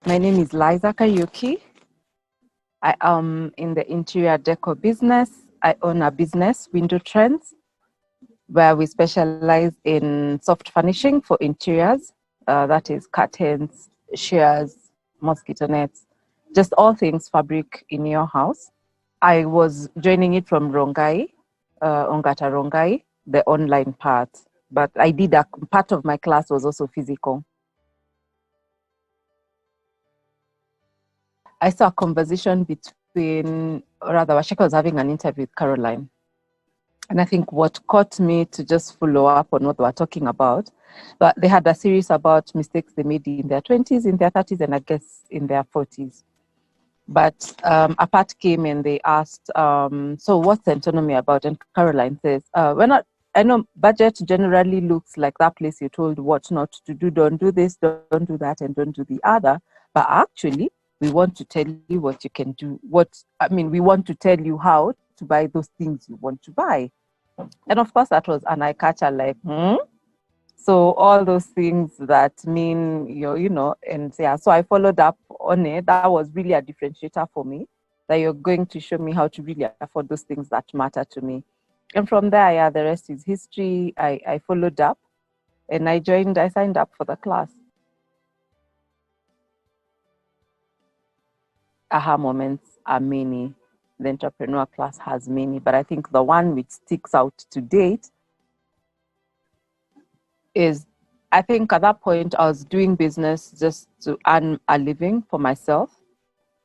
My name is Laiza Kariuki. I am in the interior decor business. I own a business, Window Trends, where we specialize in soft furnishing for interiors. That is curtains, shears, mosquito nets, just all things fabric in your house. I was joining it from Rongai, Ongata Rongai, the online part. But I did a part of my class was also physical. I saw a conversation between, or rather, Waceke was having an interview with Caroline. And I think what caught me to just follow up on what they were talking about, but they had a series about mistakes they made in their 20s, in their 30s, and I guess in their 40s. But a part came and they asked, so what's Centonomy about? And Caroline says, we're not, I know budget generally looks like that place you're told what not to do, don't do this, don't do that, and don't do the other. But actually, we want to tell you what you can do. We want to tell you how to buy those things you want to buy. And of course, that was an eye catcher, like, So all those things that mean, and yeah, so I followed up on it. That was really a differentiator for me, that you're going to show me how to really afford those things that matter to me. And from there, yeah, the rest is history. I followed up and I signed up for the class. Aha moments are many. The entrepreneur class has many, but I think the one which sticks out to date is, I think at that point I was doing business just to earn a living for myself.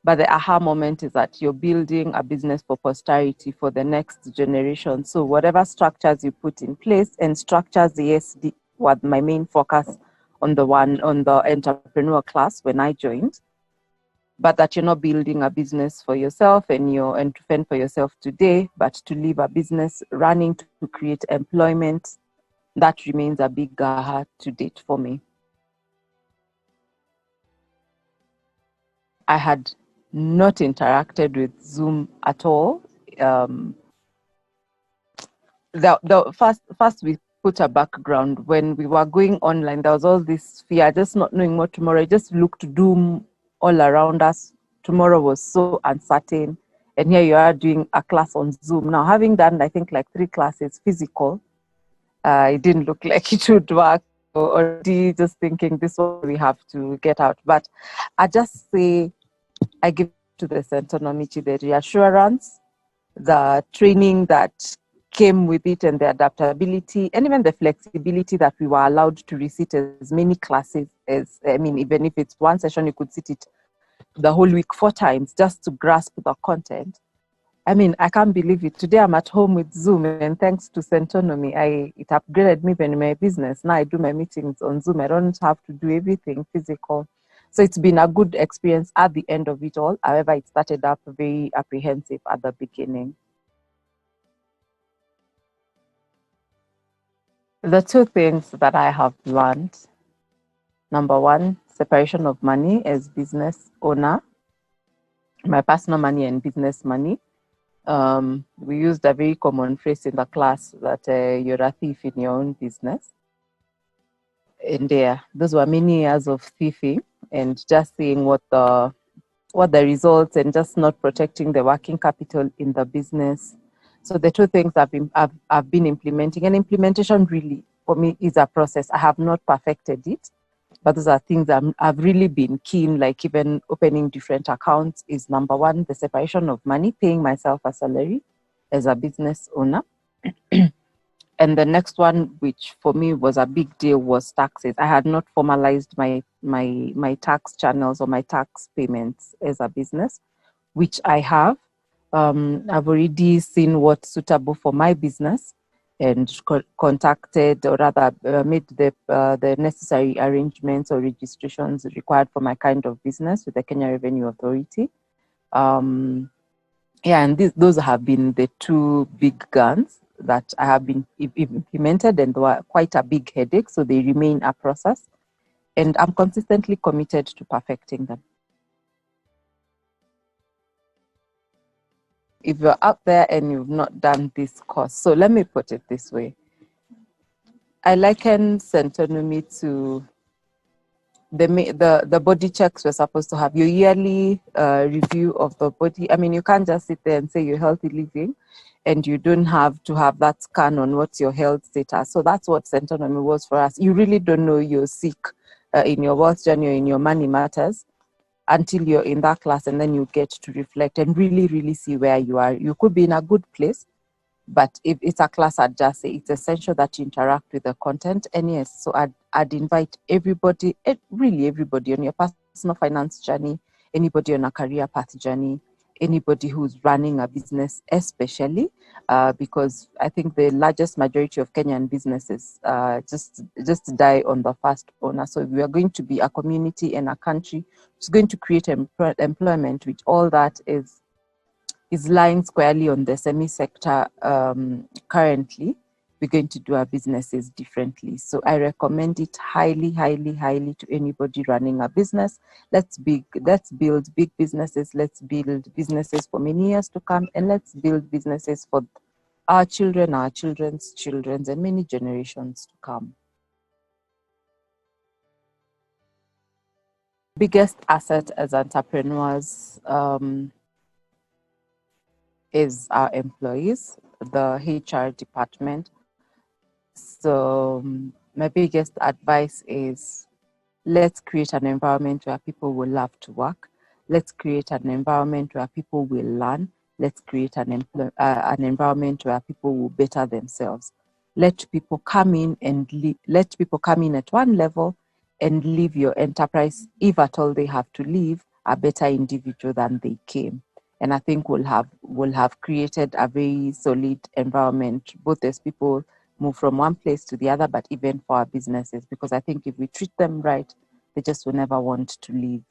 But the aha moment is that you're building a business for posterity, for the next generation. So whatever structures you put in place, and structures, yes, was my main focus on the entrepreneur class when I joined. But that you're not building a business for yourself and to fend for yourself today, but to leave a business running to create employment. That remains a big aha to date for me. I had not interacted with Zoom at all. First we put a background. When we were going online, there was all this fear, just not knowing what tomorrow. It just looked doom all around us. Tomorrow was so uncertain. And here you are doing a class on Zoom. Now, having done, I think, like 3 classes physical, it didn't look like it would work. Already just thinking this one we have to get out. But I just say, I give to the Centonomy the reassurance, the training that came with it, and the adaptability, and even the flexibility that we were allowed to resit as many classes as, even if it's one session, you could sit it the whole week 4 times just to grasp the content. I can't believe it. Today I'm at home with Zoom, and thanks to Centonomy, it upgraded me in my business. Now I do my meetings on Zoom. I don't have to do everything physical. So it's been a good experience at the end of it all. However, it started up very apprehensive at the beginning. The 2 things that I have learned: number 1, separation of money as business owner, my personal money and business money. We used a very common phrase in the class that you're a thief in your own business. And those were many years of thieving and just seeing what the results, and just not protecting the working capital in the business. So the 2 things I've been implementing, and implementation really for me is a process. I have not perfected it, but those are things I've really been keen, like even opening different accounts is number 1, the separation of money, paying myself a salary as a business owner. And the next one, which for me was a big deal, was taxes. I had not formalized my tax channels or my tax payments as a business, which I have. I've already seen what's suitable for my business and contacted, or rather made the necessary arrangements or registrations required for my kind of business with the Kenya Revenue Authority. And those have been the 2 big guns that I have been implemented, and were quite a big headache, so they remain a process, and I'm consistently committed to perfecting them. If you're out there and you've not done this course, so let me put it this way. I liken Centonomy to the body checks, we're supposed to have your yearly review of the body. I mean, you can't just sit there and say you're healthy living and you don't have to have that scan on what's your health status. So that's what Centonomy was for us. You really don't know you're sick in your wealth journey or in your money matters until you're in that class, and then you get to reflect and really, really see where you are. You could be in a good place, but if it's a class, I'd just say it's essential that you interact with the content. And yes, so I'd invite everybody, really everybody on your personal finance journey, anybody on a career path journey, anybody who's running a business, especially because I think the largest majority of Kenyan businesses just die on the first owner. So we are going to be a community and a country which is going to create employment, which all that is lying squarely on the semi-sector currently. We're going to do our businesses differently. So I recommend it highly, highly, highly to anybody running a business. Let's build big businesses. Let's build businesses for many years to come. And let's build businesses for our children, our children's children, and many generations to come. Biggest asset as entrepreneurs is our employees, the HR department. So my biggest advice is, let's create an environment where people will love to work. Let's create an environment where people will learn. Let's create an environment where people will better themselves. Let people come in and let people come in at one level and leave your enterprise, if at all they have to leave, a better individual than they came. And I think we'll have created a very solid environment, both as people move from one place to the other, but even for our businesses, because I think if we treat them right, they just will never want to leave.